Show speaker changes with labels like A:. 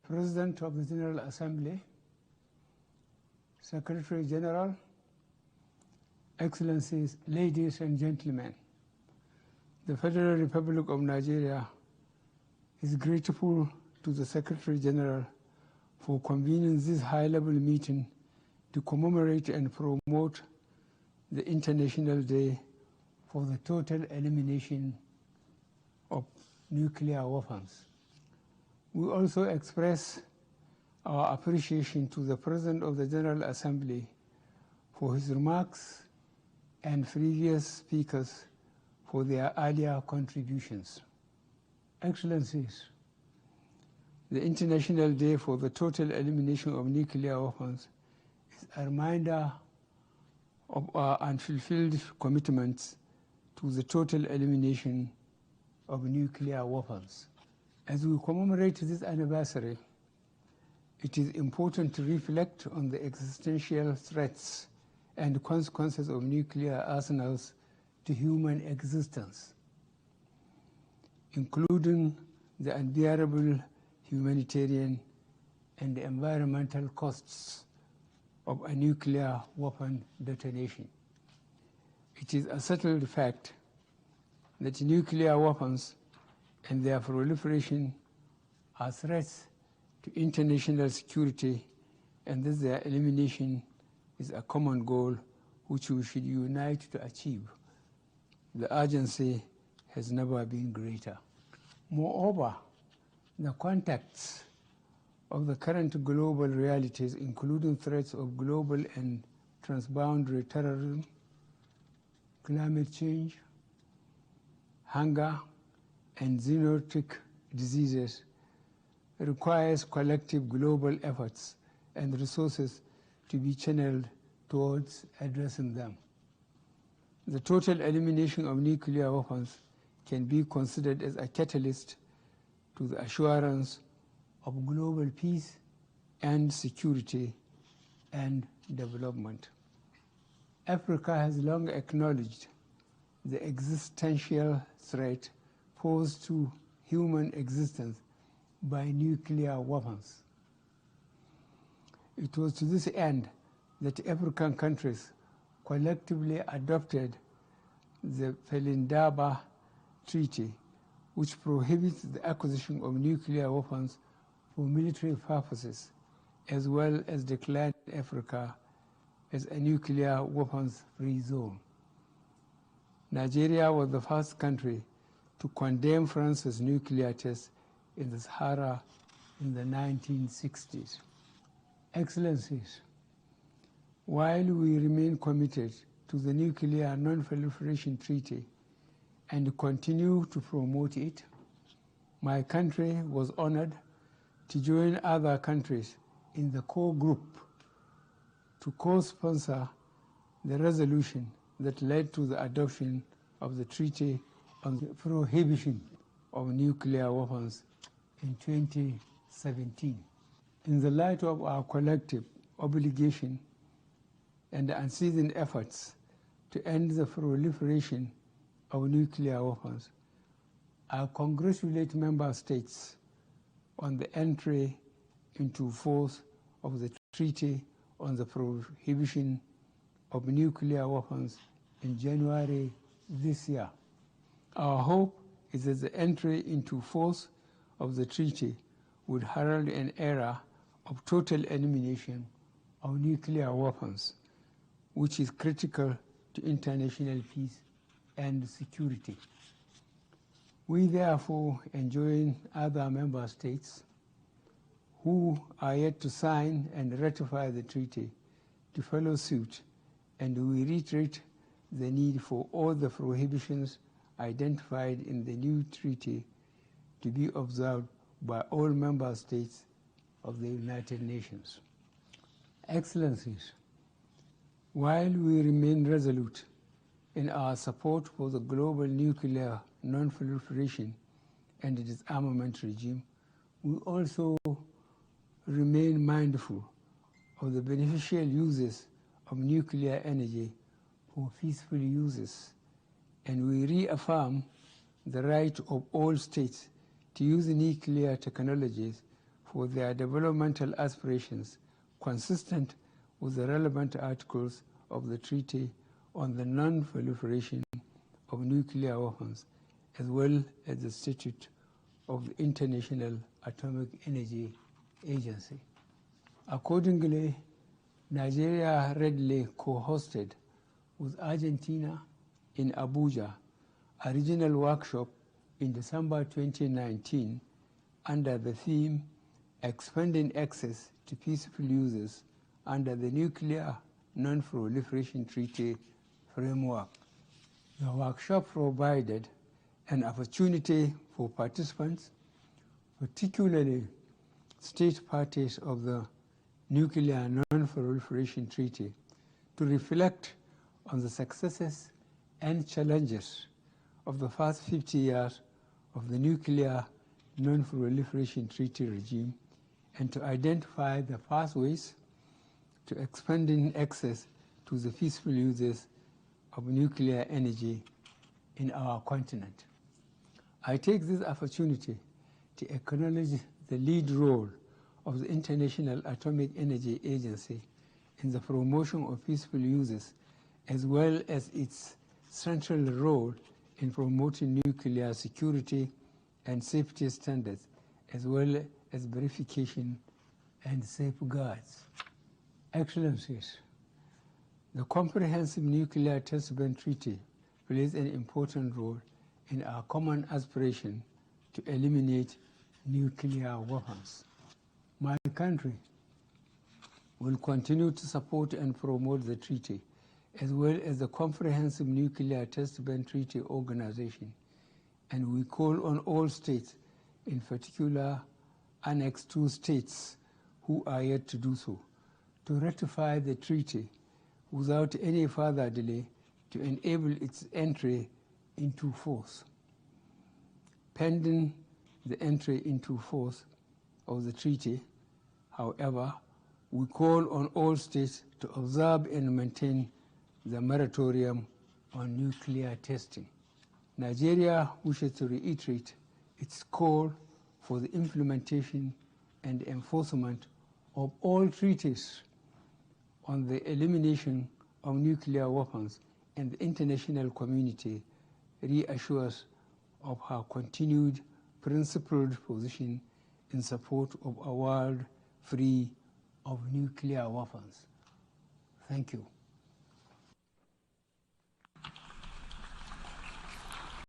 A: President of the General Assembly, Secretary General, Excellencies, ladies and gentlemen, the Federal Republic of Nigeria is grateful to the Secretary General for convening this high-level meeting to commemorate and promote the International Day for the total elimination of nuclear weapons. We also express our appreciation to the President of the General Assembly for his remarks and previous speakers for their earlier contributions. Excellencies, the International Day for the Total Elimination of Nuclear Weapons is a reminder of our unfulfilled commitments to the total elimination of nuclear weapons. As we commemorate this anniversary, it is important to reflect on the existential threats and consequences of nuclear arsenals to human existence, including the unbearable humanitarian and environmental costs of a nuclear weapon detonation. It is a settled fact that nuclear weapons and their proliferation are threats to international security, and that their elimination is a common goal which we should unite to achieve. The urgency has never been greater. Moreover, the context of the current global realities, including threats of global and transboundary terrorism, climate change, hunger, and zoonotic diseases, requires collective global efforts and resources to be channeled towards addressing them. The total elimination of nuclear weapons can be considered as a catalyst to the assurance of global peace and security and development. Africa has long acknowledged the existential threat posed to human existence by nuclear weapons. It was to this end that African countries collectively adopted the Pelindaba Treaty, which prohibits the acquisition of nuclear weapons for military purposes, as well as declared Africa as a nuclear weapons-free zone. Nigeria was the first country to condemn France's nuclear tests in the Sahara in the 1960s. Excellencies, while we remain committed to the Nuclear Non-Proliferation Treaty and continue to promote it, my country was honored to join other countries in the core group to co-sponsor the resolution that led to the adoption of the Treaty on the Prohibition of Nuclear Weapons in 2017. In the light of our collective obligation and unceasing efforts to end the proliferation of nuclear weapons, I congratulate member states on the entry into force of the Treaty on the Prohibition of Nuclear Weapons in January this year. Our hope is that the entry into force of the treaty would herald an era of total elimination of nuclear weapons, which is critical to international peace and security. We therefore enjoin other member states who are yet to sign and ratify the treaty to follow suit, and we reiterate the need for all the prohibitions identified in the new treaty to be observed by all member states of the United Nations. Excellencies, while we remain resolute in our support for the global nuclear non-proliferation and disarmament regime, we also remain mindful of the beneficial uses of nuclear energy for peaceful uses, and we reaffirm the right of all states to use nuclear technologies for their developmental aspirations consistent with the relevant articles of the Treaty on the Non-Proliferation of Nuclear Weapons, as well as the Statute of the International Atomic Energy Agency. Accordingly, Nigeria readily co-hosted with Argentina in Abuja a regional workshop in December 2019 under the theme Expanding Access to Peaceful Uses under the Nuclear Non-Proliferation Treaty Framework. The workshop provided an opportunity for participants, particularly state parties of the Nuclear Non-Proliferation Treaty, to reflect on the successes and challenges of the first 50 years of the Nuclear Non-Proliferation Treaty regime and to identify the pathways to expanding access to the peaceful uses of nuclear energy in our continent. I take this opportunity to acknowledge the lead role of the International Atomic Energy Agency in the promotion of peaceful uses, as well as its central role in promoting nuclear security and safety standards, as well as verification and safeguards. Excellencies, the Comprehensive Nuclear Test Ban Treaty plays an important role in our common aspiration to eliminate nuclear weapons. My country will continue to support and promote the treaty, as well as the Comprehensive Nuclear Test Ban Treaty Organization, and we call on all states, in particular Annex II states who are yet to do so, to ratify the treaty without any further delay to enable its entry into force. Pending the entry into force of the treaty, however, we call on all states to observe and maintain the moratorium on nuclear testing. Nigeria wishes to reiterate its call for the implementation and enforcement of all treaties on the elimination of nuclear weapons, and the international community reassures of her continued principled position in support of a world free of nuclear weapons. Thank you.